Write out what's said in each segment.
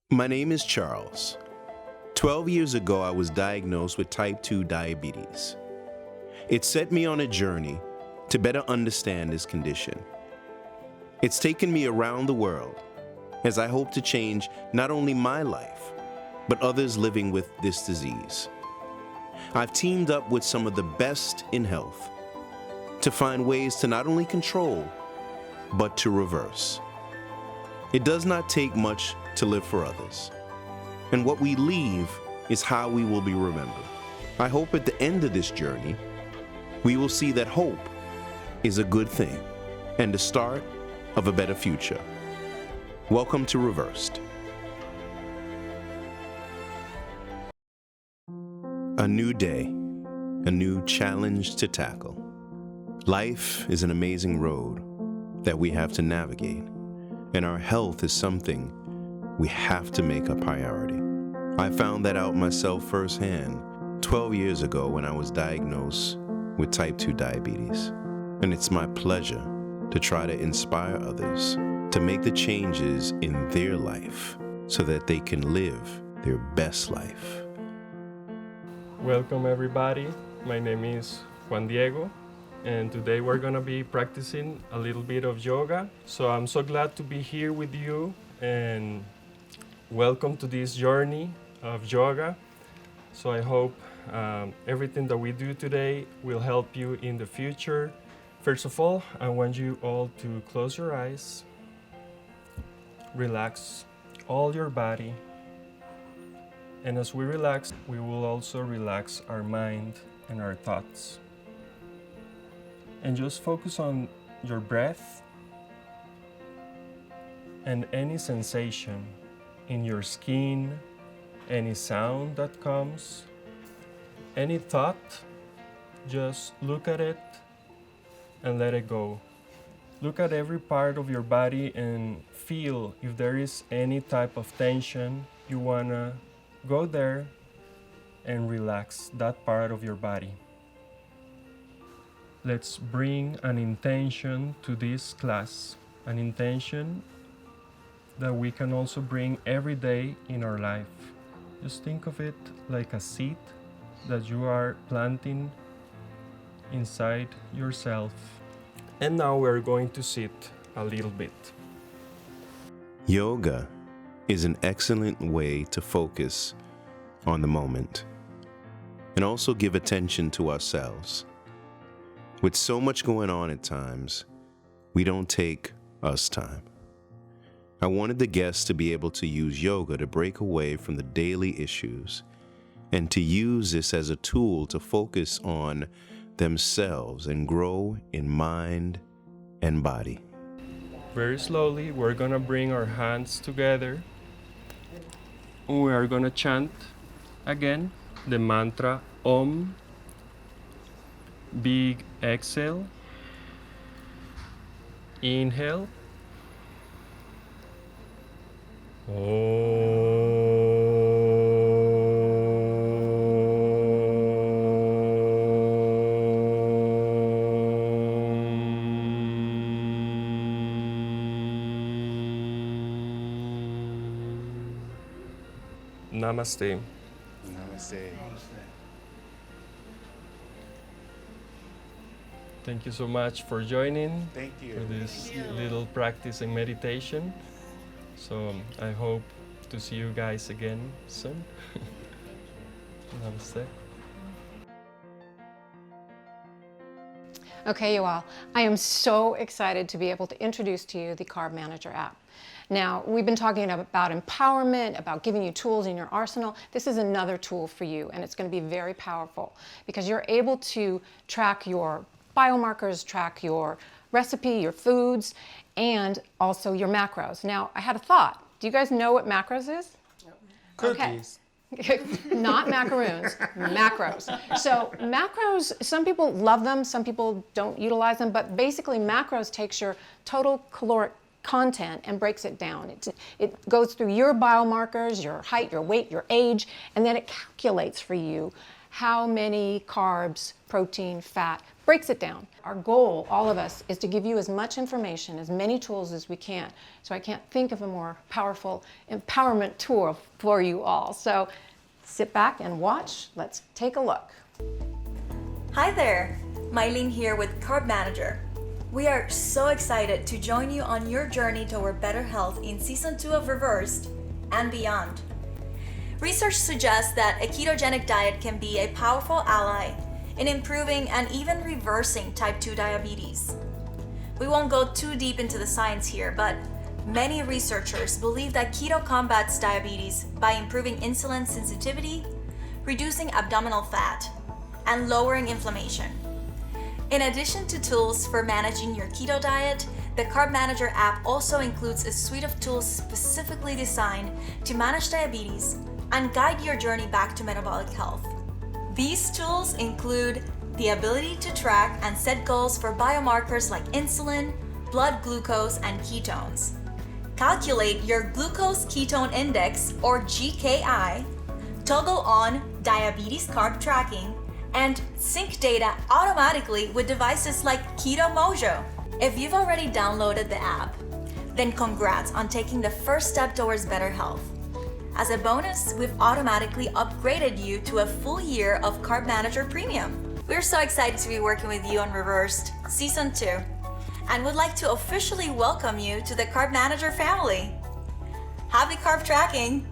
My name is Charles. 12 years ago, I was diagnosed with type 2 diabetes. It set me on a journey to better understand this condition. It's taken me around the world as I hope to change not only my life, but others living with this disease. I've teamed up with some of the best in health to find ways to not only control, but to reverse. It does not take much to live for others. And what we leave is how we will be remembered. I hope at the end of this journey, we will see that hope is a good thing and the start of a better future. Welcome to Reversed. A new day, a new challenge to tackle. Life is an amazing road that we have to navigate, and our health is something we have to make a priority. I found that out myself firsthand 12 years ago when I was diagnosed with type 2 diabetes. And it's my pleasure to try to inspire others to make the changes in their life so that they can live their best life. Welcome everybody, my name is Juan Diego, and today we're gonna be practicing a little bit of yoga. So I'm so glad to be here with you, and welcome to this journey of yoga. So I hope everything that we do today will help you in the future. First of all, I want you all to close your eyes, relax all your body, and as we relax, we will also relax our mind and our thoughts. And just focus on your breath and any sensation in your skin, any sound that comes, any thought, just look at it and let it go. Look at every part of your body and feel if there is any type of tension. You wanna go there and relax that part of your body. Let's bring an intention to this class, an intention that we can also bring every day in our life. Just think of it like a seed that you are planting inside yourself. And now we're going to sit a little bit. Yoga is an excellent way to focus on the moment and also give attention to ourselves. With so much going on at times, we don't take us time. I wanted the guests to be able to use yoga to break away from the daily issues and to use this as a tool to focus on themselves and grow in mind and body. Very slowly, we're gonna bring our hands together. We are gonna chant again the mantra Om. Big exhale. Inhale. Namaste. Namaste. Thank you so much for joining Thank you. for this little practice and meditation. So I hope to see you guys again soon. Namaste. Okay, you all, I am so excited to be able to introduce to you the Carb Manager app. Now, we've been talking about empowerment, about giving you tools in your arsenal. This is another tool for you, and it's going to be very powerful because you're able to track your biomarkers, track your recipe, your foods, and also your macros. Now, I had a thought. Do you guys know what macros is? Cookies. Okay. Not macaroons, macros. So macros, some people love them, some people don't utilize them, but basically macros takes your total caloric content and breaks it down. It goes through your biomarkers, your height, your weight, your age, and then it calculates for you how many carbs, protein, fat, breaks it down. Our goal, all of us, is to give you as much information, as many tools as we can. So I can't think of a more powerful empowerment tool for you all. So sit back and watch. Let's take a look. Hi there, Mylene here with Carb Manager. We are so excited to join you on your journey toward better health in Season 2 of Reversed and beyond. Research suggests that a ketogenic diet can be a powerful ally in improving and even reversing type 2 diabetes. We won't go too deep into the science here, but many researchers believe that keto combats diabetes by improving insulin sensitivity, reducing abdominal fat, and lowering inflammation. In addition to tools for managing your keto diet, the Carb Manager app also includes a suite of tools specifically designed to manage diabetes and guide your journey back to metabolic health. These tools include the ability to track and set goals for biomarkers like insulin, blood glucose, and ketones, calculate your glucose ketone index or GKI, toggle on diabetes carb tracking, and sync data automatically with devices like Keto Mojo. If you've already downloaded the app, then congrats on taking the first step towards better health. As a bonus, we've automatically upgraded you to a full year of Carb Manager Premium. We're so excited to be working with you on Reversed Season 2 and would like to officially welcome you to the Carb Manager family. Happy carb tracking!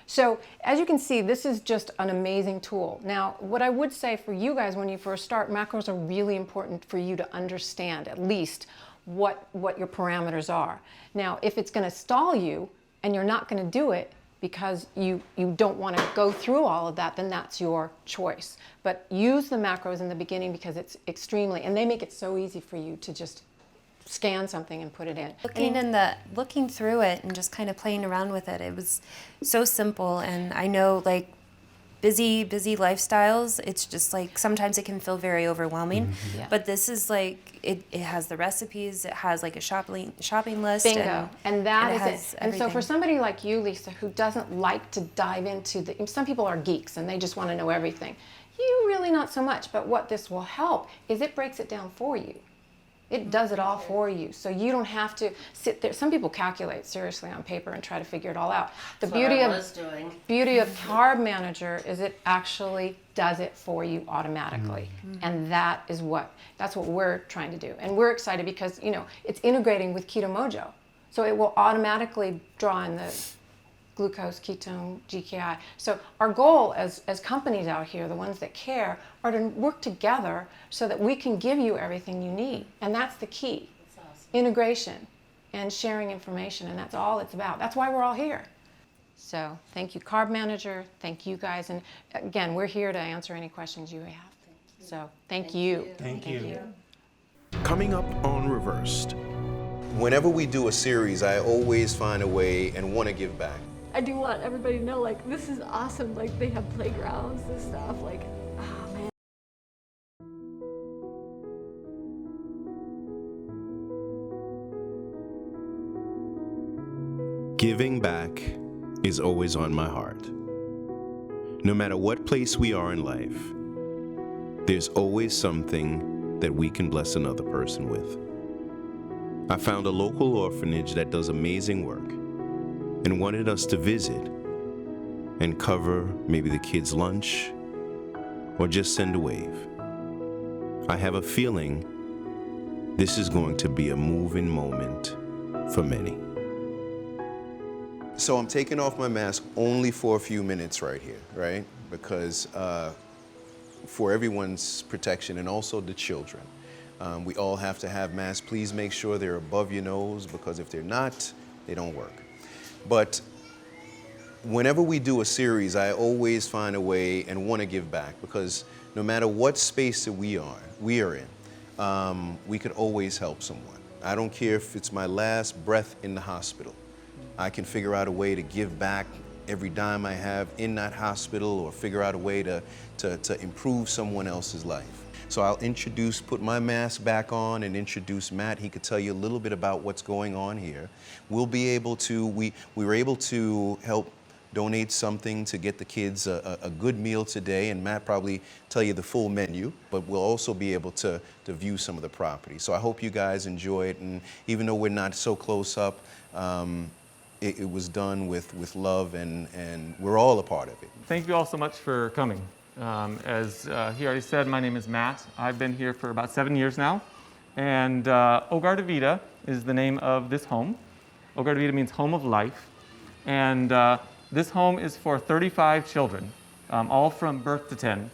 So as you can see, this is just an amazing tool. Now, what I would say for you guys when you first start, macros are really important for you to understand at least what your parameters are. Now, if it's going to stall you and you're not going to do it because you don't want to go through all of that, then that's your choice. But use the macros in the beginning because it's extremely, and they make it so easy for you to just scan something and put it in. Looking through it and just kind of playing around with it, it was so simple. And I know, like, busy lifestyles, it's just like sometimes it can feel very overwhelming. Mm-hmm. Yeah. But this is like it has the recipes, it has like a shopping list. Bingo. And that is it. And so everything. for somebody like you, Lisa, who doesn't like to dive into some people are geeks and they just want to know everything. You really not so much, but what this will help is it breaks it down for you. It does it all for you, so you don't have to sit there. Some people calculate seriously on paper and try to figure it all out. The beauty of Carb Manager is it actually does it for you automatically, and that's what we're trying to do. And we're excited because it's integrating with Keto Mojo, so it will automatically draw in the glucose, ketone, GKI. So our goal as companies out here, the ones that care, are to work together so that we can give you everything you need. And that's the key. That's awesome. Integration and sharing information, and that's all it's about. That's why we're all here. So thank you, Carb Manager. Thank you guys. And again, we're here to answer any questions you have. So thank you. Thank you. Coming up on Reversed. Whenever we do a series, I always find a way and want to give back. I do want everybody to know, like, this is awesome. Like, they have playgrounds and stuff. Like, oh, man. Giving back is always on my heart. No matter what place we are in life, there's always something that we can bless another person with. I found a local orphanage that does amazing work and wanted us to visit and cover maybe the kids' lunch or just send a wave. I have a feeling this is going to be a moving moment for many. So I'm taking off my mask only for a few minutes right here, right? Because for everyone's protection and also the children. We all have to have masks. Please make sure they're above your nose because if they're not, they don't work. But whenever we do a series, I always find a way and want to give back because no matter what space that we are in, we can always help someone. I don't care if it's my last breath in the hospital. I can figure out a way to give back every dime I have in that hospital or figure out a way to improve someone else's life. So I'll put my mask back on and introduce Matt. He could tell you a little bit about what's going on here. We were able to help donate something to get the kids a good meal today, and Matt probably tell you the full menu, but we'll also be able to view some of the property. So I hope you guys enjoy it, and even though we're not so close up, it was done with love, and we're all a part of it. Thank you all so much for coming. As he already said, my name is Matt. I've been here for about 7 years now, and Hogar de Vida is the name of this home. Hogar de Vida means home of life, and this home is for 35 children, all from birth to 10.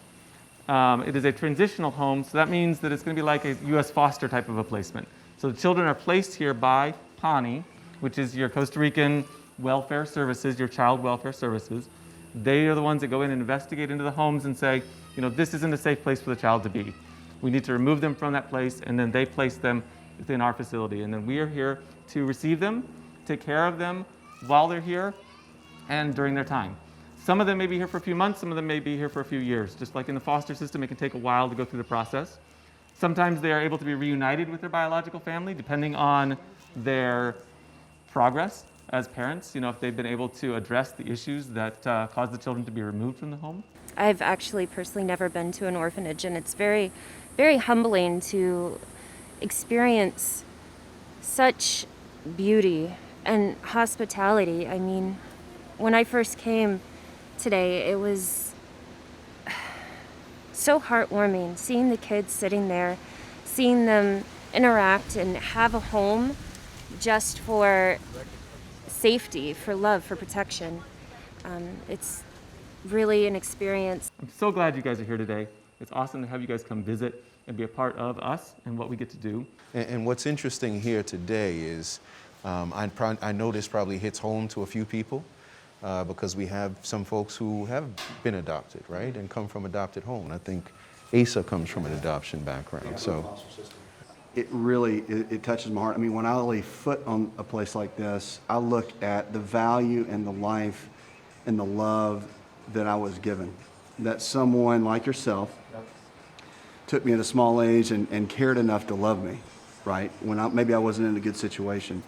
It is a transitional home, so that means that it's going to be like a U.S. foster type of a placement. So the children are placed here by PANI, which is your Costa Rican welfare services, your child welfare services. They are the ones that go in and investigate into the homes and say, you know, this isn't a safe place for the child to be. We need to remove them from that place, and then they place them within our facility. And then we are here to receive them, take care of them while they're here and during their time. Some of them may be here for a few months, some of them may be here for a few years. Just like in the foster system, it can take a while to go through the process. Sometimes they are able to be reunited with their biological family, depending on their progress as parents, you know, if they've been able to address the issues that cause the children to be removed from the home. I've actually personally never been to an orphanage, and it's very, very humbling to experience such beauty and hospitality. I mean, when I first came today, it was so heartwarming seeing the kids sitting there, seeing them interact and have a home just for safety, for love, for protection. It's really an experience. I'm so glad you guys are here today. It's awesome to have you guys come visit and be a part of us and what we get to do. And what's interesting here today is, I know this probably hits home to a few people, because we have some folks who have been adopted, right, and come from adopted home. I think Asa comes from an adoption background, so. It really, it touches my heart. I mean, when I lay foot on a place like this, I look at the value and the life and the love that I was given. That someone like yourself took me at a small age and cared enough to love me, right? When maybe I wasn't in a good situation.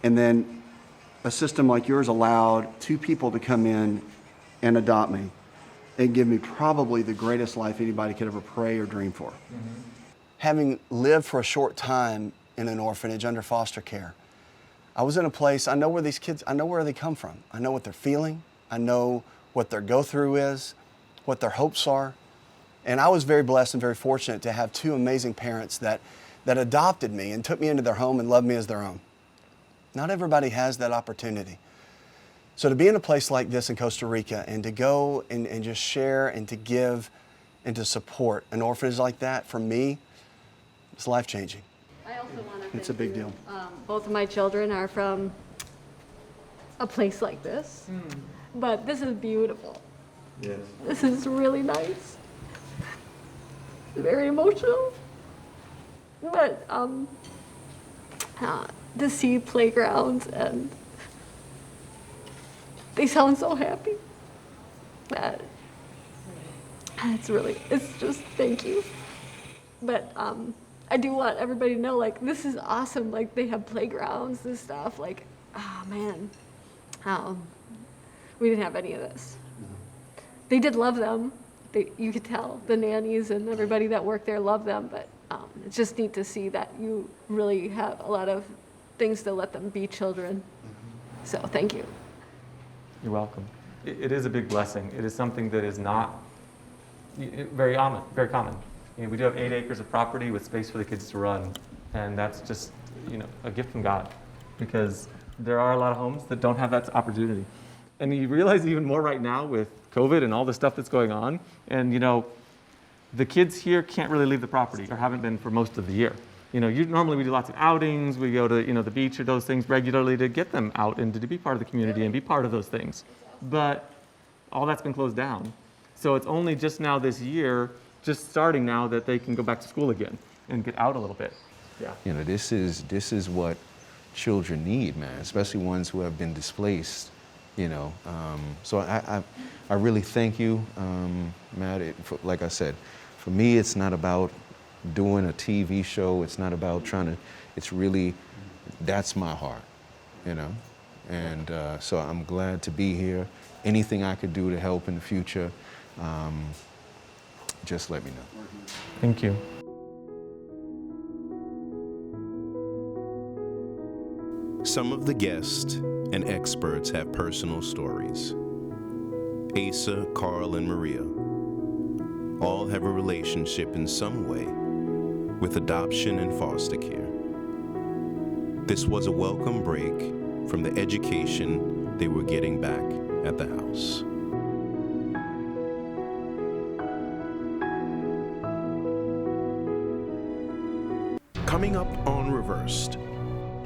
And then a system like yours allowed two people to come in and adopt me and give me probably the greatest life anybody could ever pray or dream for. Mm-hmm. Having lived for a short time in an orphanage under foster care, I was in a place, I know where these kids, I know where they come from. I know what they're feeling. I know what their go-through is, what their hopes are. And I was very blessed and very fortunate to have two amazing parents that adopted me and took me into their home and loved me as their own. Not everybody has that opportunity. So to be in a place like this in Costa Rica and to go and just share and to give and to support an orphanage like that, for me, it's life-changing. I also want to It's a big deal. Both of my children are from a place like this, but this is beautiful. Yes. This is really nice. Very emotional. But to see playgrounds, and they sound so happy. That it's just, thank you. But I do want everybody to know, like, this is awesome. Like, they have playgrounds and stuff. Like, oh man, we didn't have any of this. They did love them. You could tell the nannies and everybody that worked there loved them. But it's just neat to see that you really have a lot of things to let them be children. So thank you. You're welcome. It is a big blessing. It is something that is not very common. You know, we do have 8 acres of property with space for the kids to run, and that's just, you know, a gift from God, because there are a lot of homes that don't have that opportunity. And you realize even more right now with COVID and all the stuff that's going on, and you know, the kids here can't really leave the property, or haven't been for most of the year. You know, normally we do lots of outings, we go to, you know, the beach or those things regularly to get them out and to be part of the community and be part of those things. But all that's been closed down. So it's only just now this year, just starting now, that they can go back to school again and get out a little bit. Yeah. You know, this is what children need, man, especially ones who have been displaced, you know. So I really thank you, Matt. Like I said, for me, it's not about doing a TV show. It's not about it's really, that's my heart, you know. And so I'm glad to be here. Anything I could do to help in the future, just let me know. Thank you. Some of the guests and experts have personal stories. Asa, Carl, and Maria all have a relationship in some way with adoption and foster care. This was a welcome break from the education they were getting back at the house. Coming up on Reversed.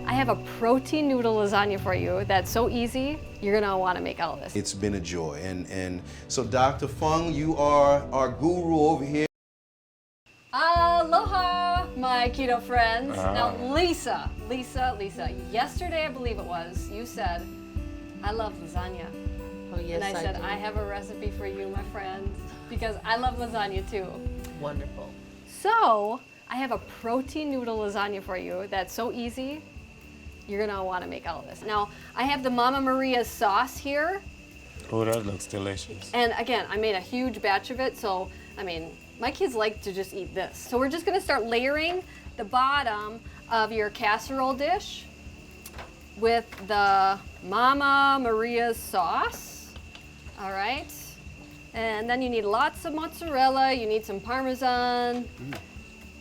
I have a protein noodle lasagna for you that's so easy, you're gonna wanna make all of this. It's been a joy. And so Dr. Fung, you are our guru over here. Aloha, my keto friends. Now, Lisa, yesterday I believe it was, you said, I love lasagna. Oh, yes, And I said, do. I have a recipe for you, my friends, because I love lasagna too. Wonderful. So, I have a protein noodle lasagna for you that's so easy, you're gonna wanna make all of this. Now, I have the Mama Maria's sauce here. Oh, that looks delicious. And again, I made a huge batch of it, so, I mean, my kids like to just eat this. So we're just gonna start layering the bottom of your casserole dish with the Mama Maria's sauce, all right? And then you need lots of mozzarella, you need some Parmesan,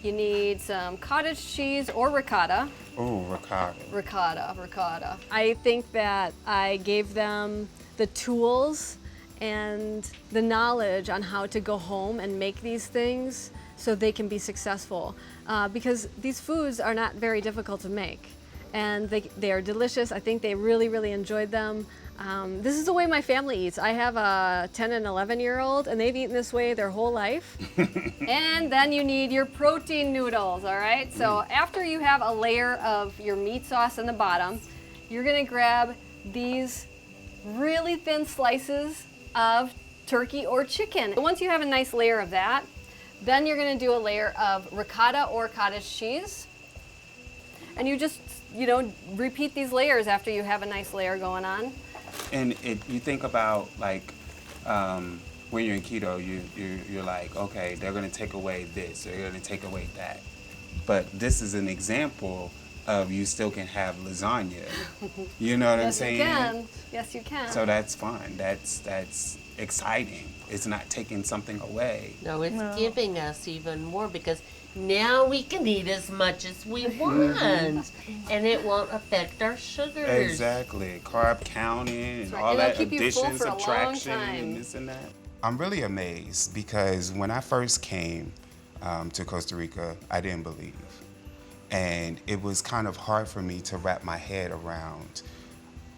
you need some cottage cheese or ricotta. Oh, ricotta. Ricotta. I think that I gave them the tools and the knowledge on how to go home and make these things so they can be successful. Because these foods are not very difficult to make. And they are delicious. I think they really, really enjoyed them. This is the way my family eats. I have a 10 and 11-year-old, and they've eaten this way their whole life. And then you need your protein noodles, all right? So after you have a layer of your meat sauce in the bottom, you're gonna grab these really thin slices of turkey or chicken. Once you have a nice layer of that, then you're gonna do a layer of ricotta or cottage cheese. And you just, repeat these layers after you have a nice layer going on. And you think about like when you're in keto, you're like, okay, they're gonna take away this, they're gonna take away that. But this is an example of you still can have lasagna. You know what I'm saying? Yes, you can. Yes, you can. So that's fun. That's exciting. It's not taking something away. No, it's giving us even more because now we can eat as much as we want and it won't affect our sugars. Exactly. Carb counting and right. all It'll that keep you full addition, for a long subtraction, time. and this and that. I'm really amazed because when I first came to Costa Rica, I didn't believe. And it was kind of hard for me to wrap my head around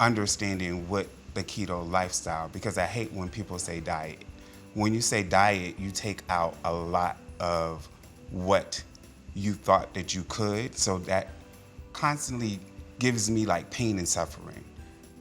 understanding what the keto lifestyle, because I hate when people say diet. When you say diet, you take out a lot of what you thought that you could, so that constantly gives me like pain and suffering.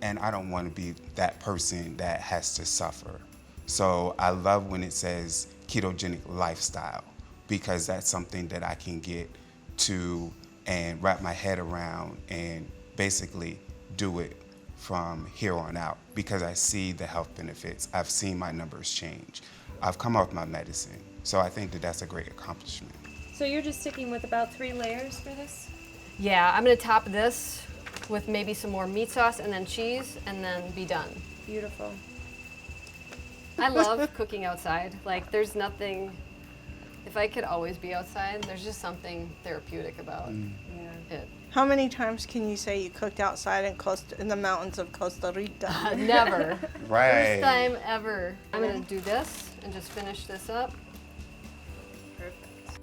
And I don't want to be that person that has to suffer. So I love when it says ketogenic lifestyle, because that's something that I can get to and wrap my head around and basically do it from here on out, because I see the health benefits. I've seen my numbers change. I've come off my medicine. So I think that that's a great accomplishment. So you're just sticking with about 3 layers for this? Yeah, I'm gonna top this with maybe some more meat sauce and then cheese and then be done. Beautiful. I love cooking outside. Like, there's nothing, if I could always be outside, there's just something therapeutic about it. How many times can you say you cooked outside in the mountains of Costa Rica? Never. Right. First time ever. I'm gonna do this and just finish this up. Perfect.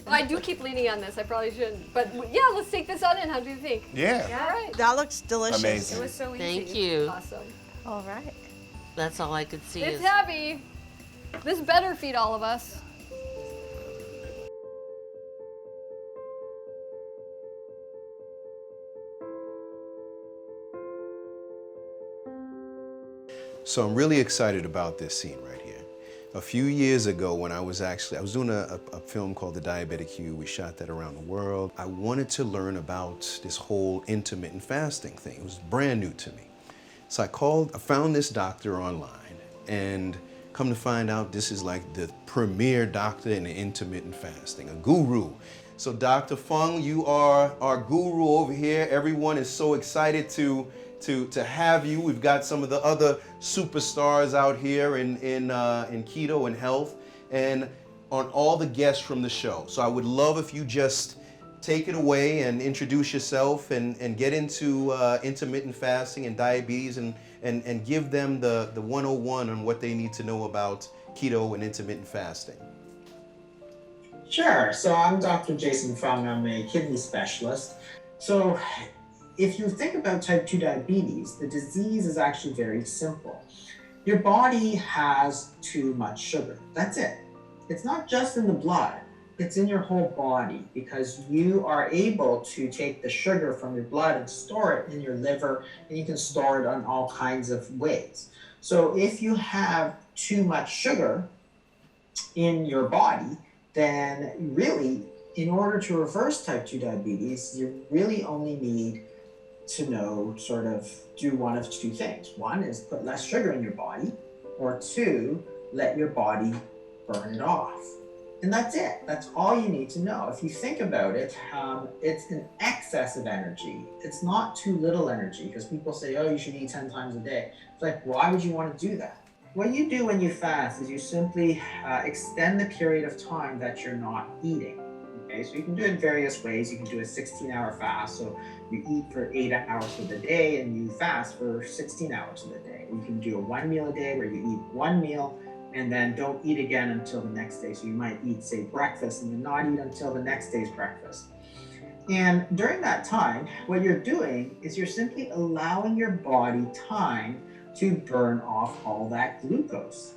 I do keep leaning on this, I probably shouldn't. But yeah, let's take this on in. How do you think? Yeah. All right. That looks delicious. Amazing. It was so easy. Thank you. Awesome. All right. That's all I could see. It's is heavy. This better feed all of us. So I'm really excited about this scene right here. A few years ago when I was doing a film called The Diabetic You. We shot that around the world. I wanted to learn about this whole intermittent fasting thing. It was brand new to me. So I found this doctor online, and come to find out this is like the premier doctor in intermittent fasting, a guru. So Dr. Fung, you are our guru over here. Everyone is so excited to have you. We've got some of the other superstars out here in keto and health, and on all the guests from the show. So I would love if you just take it away and introduce yourself and get into intermittent fasting and diabetes and give them the 101 on what they need to know about keto and intermittent fasting. Sure. So I'm Dr. Jason Fung. I'm a kidney specialist. So if you think about type 2 diabetes, the disease is actually very simple. Your body has too much sugar. That's it. It's not just in the blood, it's in your whole body, because you are able to take the sugar from your blood and store it in your liver, and you can store it on all kinds of ways. So if you have too much sugar in your body, then really, in order to reverse type 2 diabetes, you really only need to do one of two things. One is put less sugar in your body, or two, let your body burn it off. And that's it. That's all you need to know. If you think about it, it's an excess of energy. It's not too little energy, because people say, oh, you should eat 10 times a day. It's like, why would you want to do that? What you do when you fast is you simply extend the period of time that you're not eating. Okay, so you can do it in various ways. You can do a 16-hour fast, so you eat for 8 hours of the day and you fast for 16 hours of the day. You can do a 1 meal a day where you eat 1 meal and then don't eat again until the next day. So you might eat, say, breakfast and then not eat until the next day's breakfast. And during that time, what you're doing is you're simply allowing your body time to burn off all that glucose.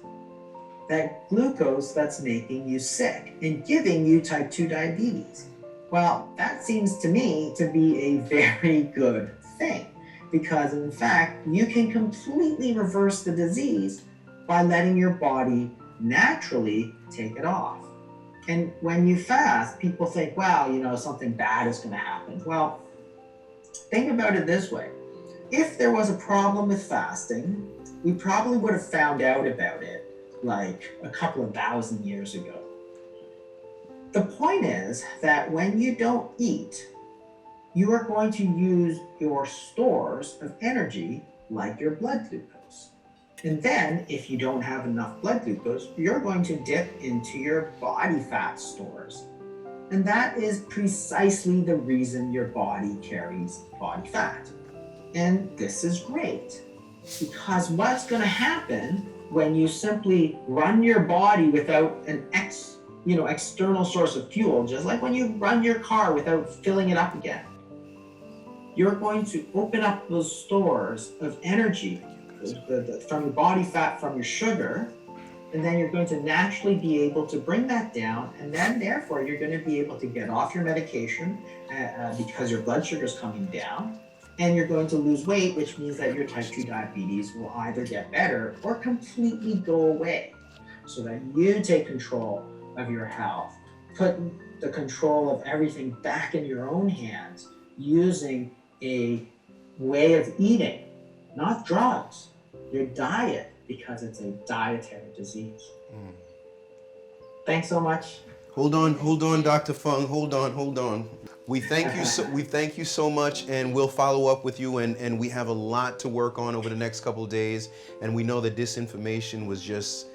That glucose that's making you sick and giving you type 2 diabetes. Well, that seems to me to be a very good thing, because in fact, you can completely reverse the disease by letting your body naturally take it off. And when you fast, people think, well, something bad is going to happen. Well, think about it this way. If there was a problem with fasting, we probably would have found out about it like a couple of thousand years ago. The point is that when you don't eat, you are going to use your stores of energy like your blood glucose. And then if you don't have enough blood glucose, you're going to dip into your body fat stores. And that is precisely the reason your body carries body fat. And this is great, because what's going to happen when you simply run your body without an external source of fuel, just like when you run your car without filling it up again, you're going to open up those stores of energy from your body fat, from your sugar, and then you're going to naturally be able to bring that down, and then therefore you're going to be able to get off your medication because your blood sugar is coming down, and you're going to lose weight, which means that your type 2 diabetes will either get better or completely go away, so that you take control of your health, put the control of everything back in your own hands using a way of eating, not drugs, your diet, because it's a dietary disease. Thanks so much. Hold on, Dr. Fung. Hold on. We thank you so much, and we'll follow up with you, and we have a lot to work on over the next couple of days, and we know that this information was just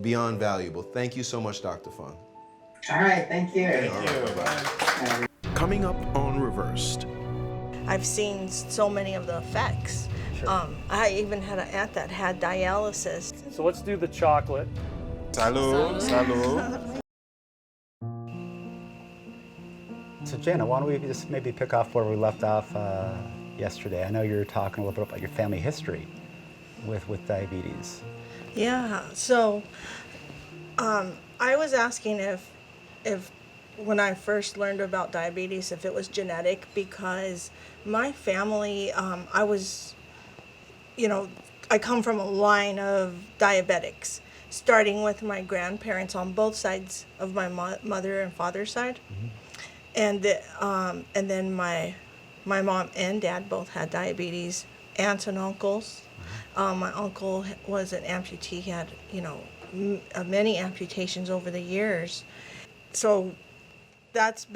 beyond valuable. Thank you so much, Dr. Fung. All right, thank you. Bye-bye. Coming up on Reversed. I've seen so many of the effects. Sure. I even had an aunt that had dialysis. So let's do the chocolate. Salud. So Jana, why don't we just maybe pick off where we left off yesterday? I know you were talking a little bit about your family history with diabetes. Yeah, so I was asking if when I first learned about diabetes, if it was genetic, because my family, I come from a line of diabetics. starting with my grandparents on both sides of my mother and father's side. And then my mom and dad both had diabetes, aunts and uncles. My uncle was an amputee. He had, many amputations over the years. So that's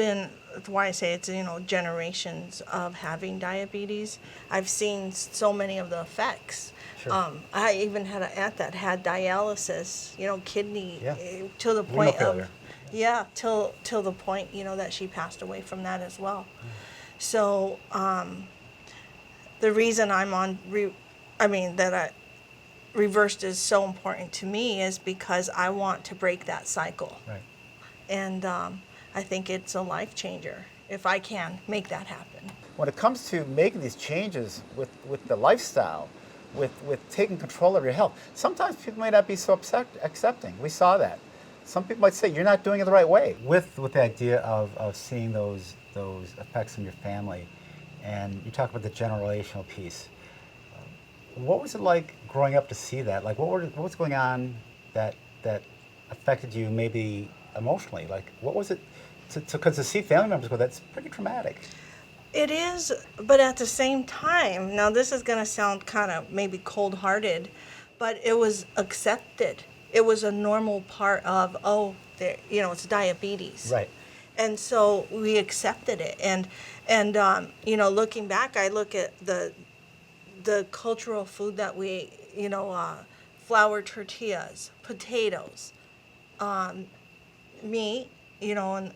why I say it's, generations of having diabetes. I've seen so many of the effects. Sure. I even had an aunt that had dialysis, kidney, Yeah. to the Renal point failure. till the point, that she passed away from that as well. So the reason I'm on, that I reversed is so important to me is because I want to break that cycle. Right. And I think it's a life changer if I can make that happen. When it comes to making these changes with the lifestyle, with taking control of your health, sometimes people may not be so accepting. We saw that. Some people might say, you're not doing it the right way. With the idea of seeing those effects in your family, and you talk about the generational piece, what was it like growing up to see that? Like, what was going on that affected you maybe emotionally? Like, what was it, because to see family members go, that's pretty traumatic. It is, but at the same time, now this is going to sound kind of maybe cold-hearted, but it was accepted. It was a normal part of, it's diabetes. Right. And so we accepted it. And looking back, I look at the cultural food that we ate, flour tortillas, potatoes, meat, and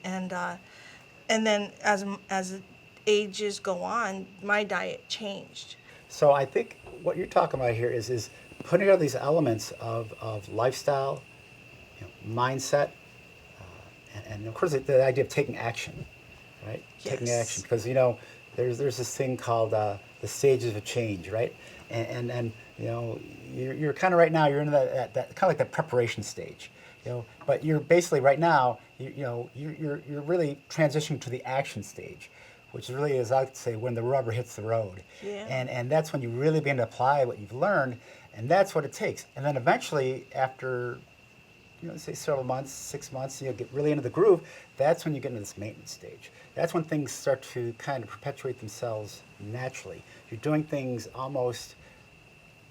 then as ages go on, my diet changed. So I think what you're talking about here is putting together these elements of lifestyle, mindset, and of course the idea of taking action, right? Yes. Taking action, because there's this thing called the stages of change, right? And you're kind of right now, you're in that kind of like that preparation stage, but you're basically right now, you're really transitioning to the action stage, which really is, I would say, when the rubber hits the road. Yeah. And that's when you really begin to apply what you've learned, and that's what it takes. And then eventually, after, say several months, 6 months, you get really into the groove, that's when you get into this maintenance stage. That's when things start to kind of perpetuate themselves naturally. You're doing things almost,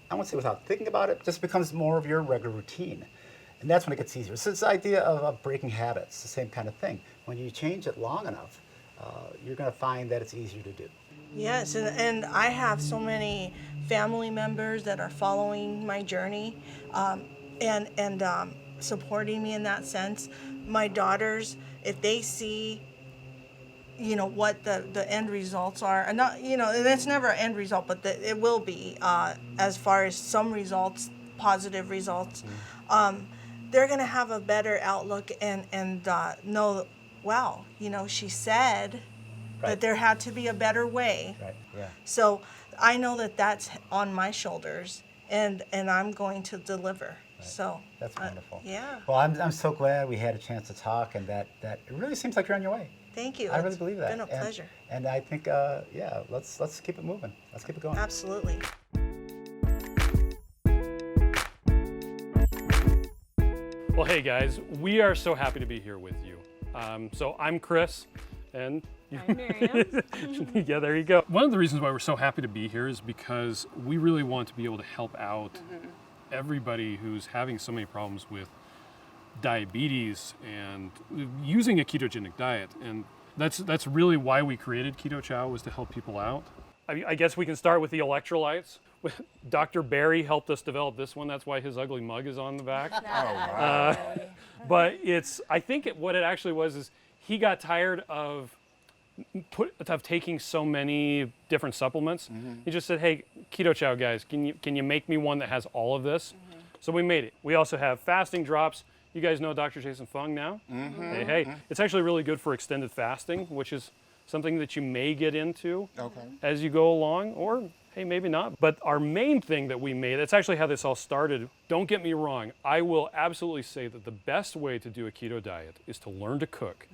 I won't say without thinking about it, just becomes more of your regular routine. And that's when it gets easier. So it's the idea of breaking habits, the same kind of thing. When you change it long enough, you're going to find that it's easier to do. Yes, and I have so many family members that are following my journey and supporting me in that sense. My daughters, if they see, what the end results are, and not, and it's never an end result, but it will be as far as some results, positive results. They're going to have a better outlook and know, wow, she said that there had to be a better way. Right. Yeah. So I know that that's on my shoulders, and I'm going to deliver. Right. So that's wonderful. Yeah. Well, I'm so glad we had a chance to talk, and that it really seems like you're on your way. Thank you. I really believe that. It's been a pleasure. And I think, let's keep it moving. Let's keep it going. Absolutely. Well, hey guys, we are so happy to be here with you. So I'm Chris, and I'm Miriam. yeah, there you go. One of the reasons why we're so happy to be here is because we really want to be able to help out everybody who's having so many problems with diabetes and using a ketogenic diet. And that's really why we created Keto Chow, was to help people out. I guess we can start with the electrolytes. Dr. Barry helped us develop this one. That's why his ugly mug is on the back. But I think what it actually was is he got tired of taking so many different supplements. He just said, hey, Keto Chow guys, can you make me one that has all of this? So we made it. We also have fasting drops. You guys know Dr. Jason Fung now? Hey, it's actually really good for extended fasting, which is something that you may get into as you go along, or hey, maybe not. But our main thing that we made, that's actually how this all started. Don't get me wrong, I will absolutely say that the best way to do a keto diet is to learn to cook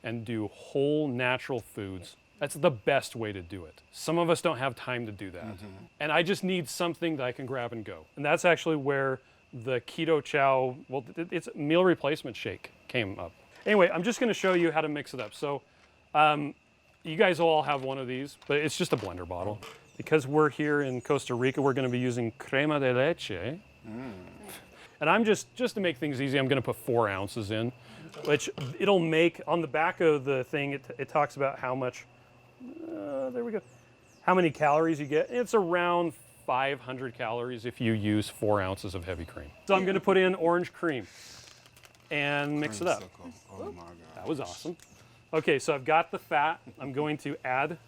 and do whole natural foods. That's the best way to do it. Some of us don't have time to do that. And I just need something that I can grab and go. And that's actually where the keto chow, well, it's meal replacement shake came up. Anyway, I'm just gonna show you how to mix it up. So you guys will all have one of these, but it's just a blender bottle. Because we're here in Costa Rica, we're gonna be using crema de leche. And I'm just to make things easy, I'm gonna put 4 ounces in, which it'll make, on the back of the thing, it talks about how much, there we go, how many calories you get. It's around 500 calories if you use 4 ounces of heavy cream. So I'm gonna put in orange cream and mix it up. Oh my God. That was awesome. Okay, so I've got the fat. I'm going to add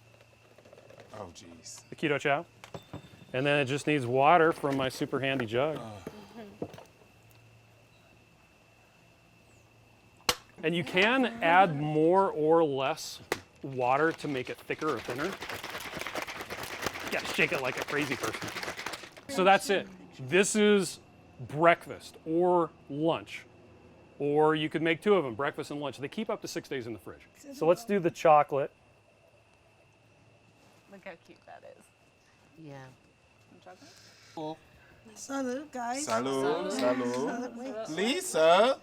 Oh geez. the keto chow. And then it just needs water from my super handy jug. And you can add more or less water to make it thicker or thinner. You gotta shake it like a crazy person. So that's it. This is breakfast or lunch. Or you could make 2 of them, breakfast and lunch. They keep up to 6 days in the fridge. So let's do the chocolate. Look how cute that is. Yeah. Cool. Salud, guys. Salud, salud. Lisa.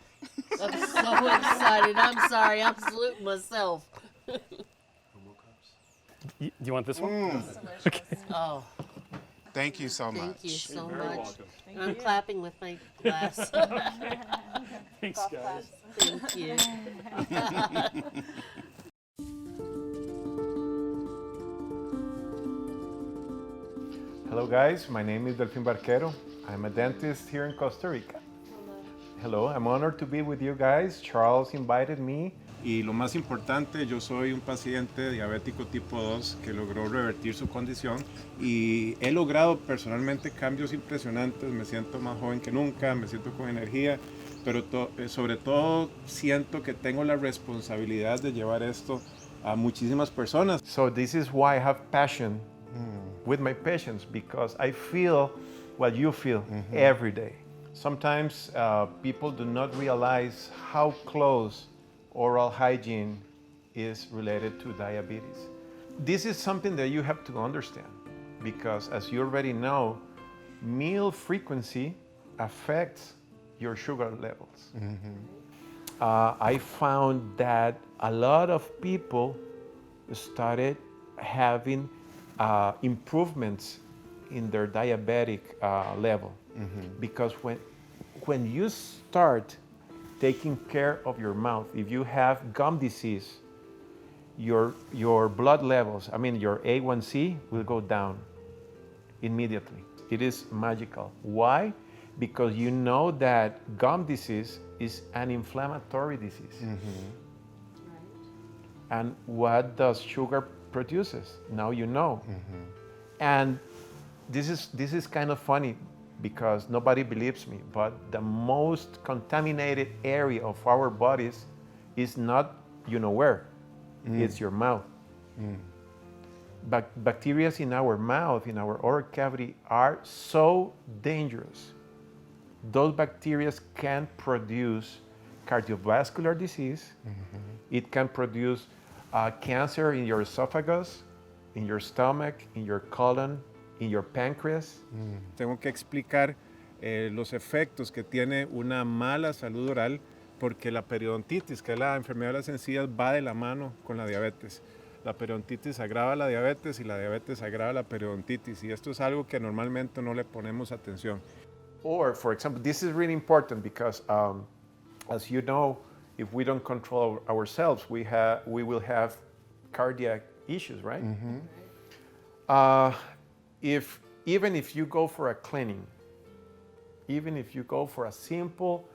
I'm so excited. I'm sorry. I'm saluting myself. Do you want this one? Okay. Oh. Thank you so much. Thank you so You're very much. welcome. And I'm clapping with my glass. Thanks, guys. Thank you. Hello guys, my name is Delfin Barquero. I'm a dentist here in Costa Rica. Hello, I'm honored to be with you guys. Charles invited me. Y lo más importante, yo soy un paciente diabético tipo 2 que logró revertir su condición y he logrado personalmente cambios impresionantes. Me siento más joven que nunca, me siento con energía, pero sobre todo siento que tengo la responsabilidad de llevar esto a muchísimas personas. So this is why I have passion with my patients, because I feel what you feel every day. Sometimes people do not realize how close oral hygiene is related to diabetes. This is something that you have to understand, because as you already know, meal frequency affects your sugar levels. I found that a lot of people started having improvements in their diabetic level, because when you start taking care of your mouth, if you have gum disease, your blood levels, I mean your A1C will go down immediately. It is magical. Why? Because you know that gum disease is an inflammatory disease. And what does sugar produces? Now you know. And this is kind of funny, because nobody believes me, but the most contaminated area of our bodies is not you know where, it's your mouth. Bacteria in our mouth, in our oral cavity, are so dangerous. Those bacteria can produce cardiovascular disease. It can produce cancer in your esophagus, in your stomach, in your colon, in your pancreas. Tengo que explicar los efectos que tiene una mala salud oral, porque la periodontitis, que es la enfermedad de las encías, va de la mano con la diabetes. La periodontitis agrava la diabetes y la diabetes agrava la periodontitis, y esto es algo que normalmente no le ponemos atención. Or, for example, this is really important because, as you know, if we don't control ourselves, we will have cardiac issues, right? Even if you go for a cleaning, even if you go for a simple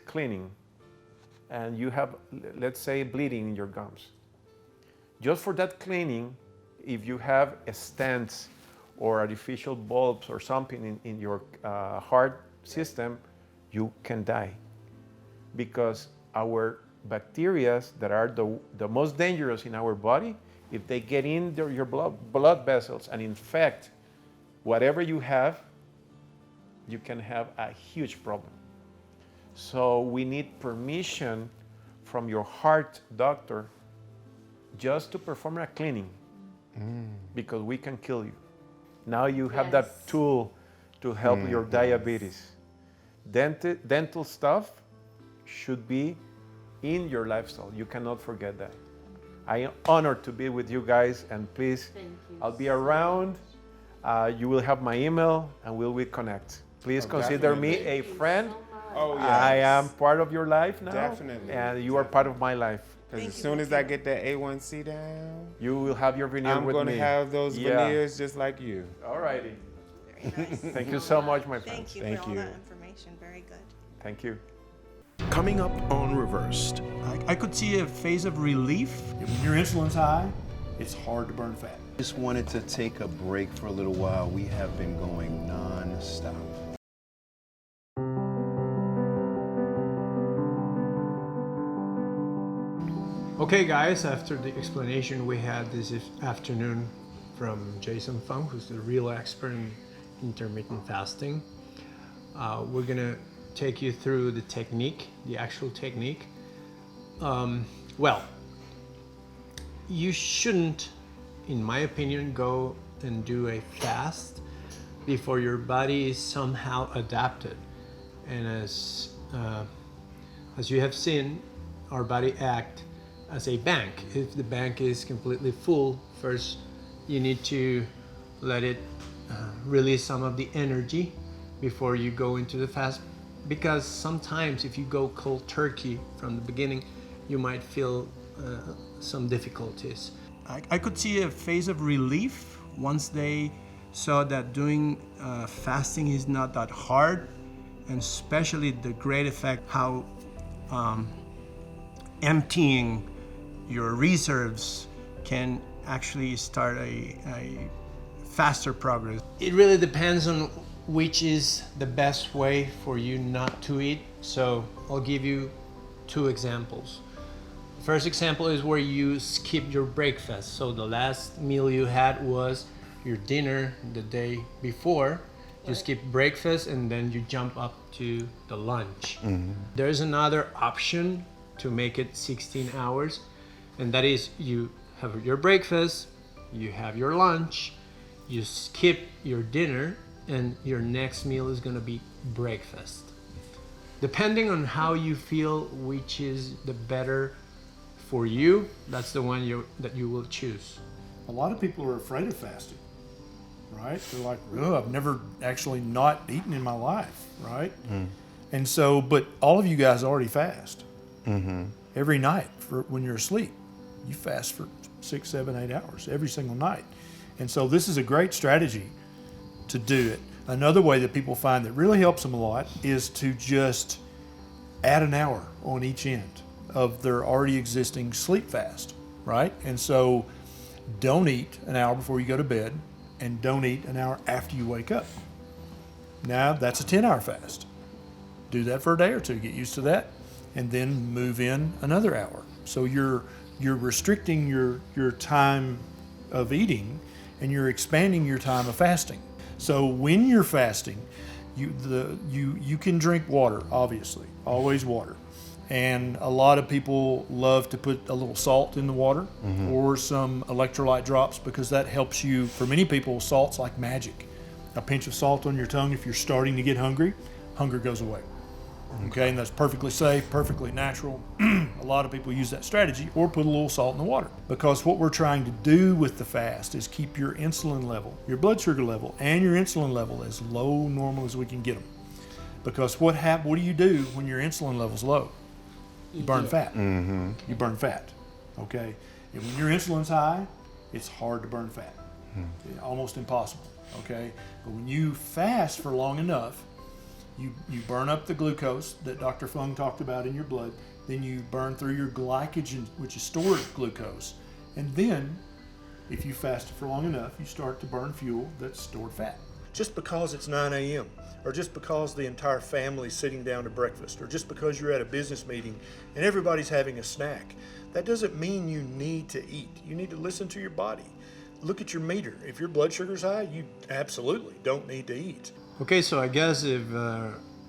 cleaning, and you have, let's say, bleeding in your gums, just for that cleaning, if you have a stents or artificial bulbs or something in your heart system, you can die, because our bacteria that are the most dangerous in our body, if they get in your blood vessels and infect whatever you have, you can have a huge problem. So we need permission from your heart doctor just to perform a cleaning, because we can kill you. Now you have that tool to help your diabetes. dental stuff should be in your lifestyle. You cannot forget that. I am honored to be with you guys, and please, I'll be around. You will have my email, and we will connect. Please consider me a friend. Oh, yes. I am part of your life now. Definitely. And you are part of my life. Because as soon as I get that A1C down, you will have your veneer with me. I'm going to have those veneers just like you. All righty. Nice. Thank you so much, my friend. Thank you for all that information. Very good. Thank you. Coming up on Reversed. I could see a phase of relief. When your insulin's high, it's hard to burn fat. Just wanted to take a break for a little while. We have been going non-stop. Okay guys, after the explanation we had this afternoon from Jason Fung, who's the real expert in intermittent fasting, we're gonna take you through the technique, the actual technique. Well, you shouldn't, in my opinion, go and do a fast before your body is somehow adapted. And as you have seen, our body acts as a bank. If the bank is completely full, first you need to let it release some of the energy before you go into the fast, because sometimes if you go cold turkey from the beginning, you might feel some difficulties. I could see a phase of relief once they saw that doing fasting is not that hard, and especially the great effect how emptying your reserves can actually start a faster progress. It really depends on which is the best way for you not to eat. So I'll give you two examples. First example is where you skip your breakfast. So the last meal you had was your dinner the day before. You skip breakfast and then you jump up to the lunch. There's another option to make it 16 hours. And that is, you have your breakfast, you have your lunch, you skip your dinner, and your next meal is gonna be breakfast. Depending on how you feel, which is the better for you, that's the one that you will choose. A lot of people are afraid of fasting, right? They're like, oh, I've never actually not eaten in my life, right? And so, but all of you guys already fast. Every night when you're asleep. You fast for 6, 7, 8 hours every single night. And so this is a great strategy to do it. Another way that people find that really helps them a lot is to just add an hour on each end of their already existing sleep fast, right? And so don't eat an hour before you go to bed, and don't eat an hour after you wake up. Now that's a 10-hour fast. Do that for a day or two, get used to that, and then move in another hour. So you're restricting your time of eating, and you're expanding your time of fasting. So when you're fasting, you can drink water, obviously, always water. And a lot of people love to put a little salt in the water or some electrolyte drops, because that helps you. For many people, salt's like magic. A pinch of salt on your tongue, if you're starting to get hungry, hunger goes away. Okay, and that's perfectly safe, perfectly natural. A lot of people use that strategy, or put a little salt in the water, because what we're trying to do with the fast is keep your insulin level, your blood sugar level, and your insulin level as low normal as we can get them. Because what do you do when your insulin level's low? You burn fat. You burn fat. Okay, and when your insulin's high, it's hard to burn fat. Almost impossible. Okay, but when you fast for long enough, you burn up the glucose that Dr. Fung talked about in your blood, then you burn through your glycogen, which is stored glucose, and then if you fast for long enough, you start to burn fuel that's stored fat. Just because it's 9 a.m., or just because the entire family's sitting down to breakfast, or just because you're at a business meeting and everybody's having a snack, that doesn't mean you need to eat. You need to listen to your body. Look at your meter. If your blood sugar's high, you absolutely don't need to eat. Okay, so I guess if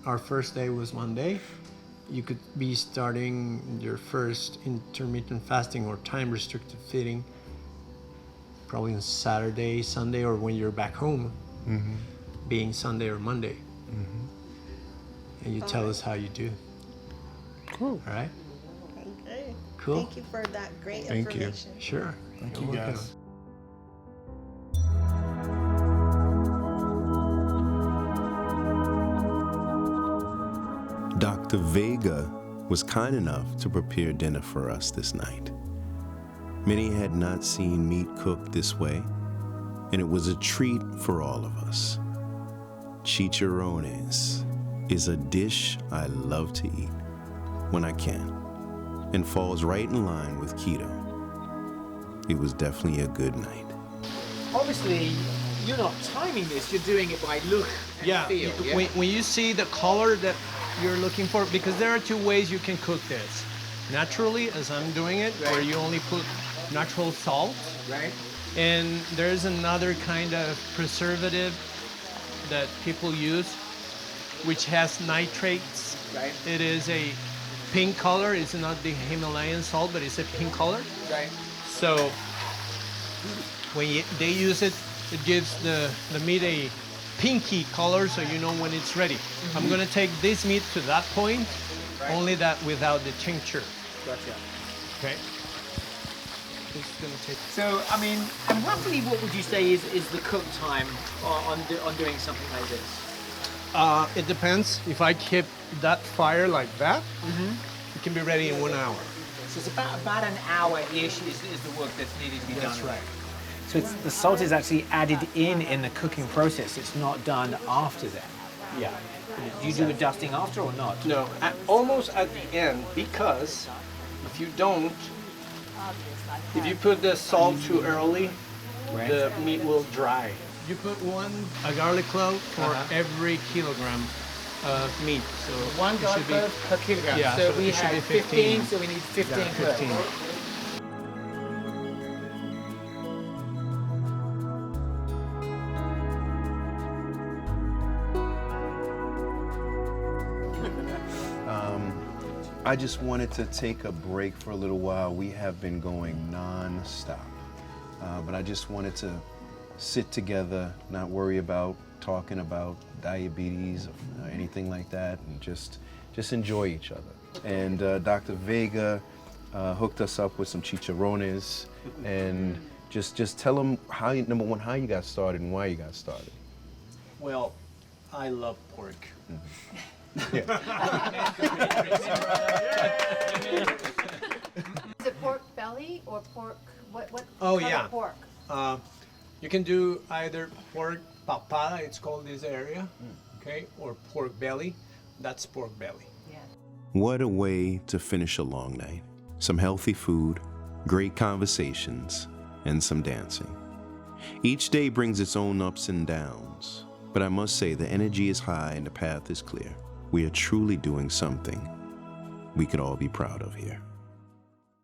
our first day was Monday, you could be starting your first intermittent fasting or time restricted feeding probably on Saturday, Sunday, or when you're back home, being Sunday or Monday. and you tell us how you do. Cool. All right? Okay. Cool. Thank you for that great Thank you. information. Sure. Thank You're you, welcome. guys. Dr. Vega was kind enough to prepare dinner for us this night. Many had not seen meat cooked this way, and it was a treat for all of us. Chicharrones is a dish I love to eat when I can, and falls right in line with keto. It was definitely a good night. Obviously, you're not timing this, you're doing it by look and feel. Yeah? When you see the color that you're looking for, because there are two ways you can cook this. Naturally, as I'm doing it, where you only put natural salt. Right. And there's another kind of preservative that people use, which has nitrates. Right. It is a pink color. It's not the Himalayan salt, but it's a pink color. Right. So when they use it, it gives the meat a pinky color, so you know when it's ready. Mm-hmm. I'm gonna take this meat to that point, only that without the tincture. Gotcha. Okay. It's gonna take. So, I mean, and roughly what would you say is the cook time on doing something like this? It depends. If I keep that fire like that, it can be ready in 1 hour. So it's about an hour-ish is the work that's needed to be done. That's right. So the salt is actually added in the cooking process. It's not done after that. Yeah. Do you do a dusting after or not? No, almost at the end, because if you don't, if you put the salt too early, the meat will dry. You put a garlic clove for every kilogram of meat. So one it garlic should be- clove per kilogram. Yeah, so so we it should be have 15, so we need 15 Yeah, 15. cloves. I just wanted to take a break for a little while. We have been going non-stop, but I just wanted to sit together, not worry about talking about diabetes or anything like that, and just enjoy each other. And Dr. Vega hooked us up with some chicharrones, and just tell them how you, number one, how you got started and why you got started. Well, I love pork. Is it pork belly or pork? What Oh, kind yeah. of pork? You can do either pork papada, it's called this area, okay, or pork belly. That's pork belly. What a way to finish a long night. Some healthy food, great conversations, and some dancing. Each day brings its own ups and downs, but I must say the energy is high and the path is clear. We are truly doing something we could all be proud of here.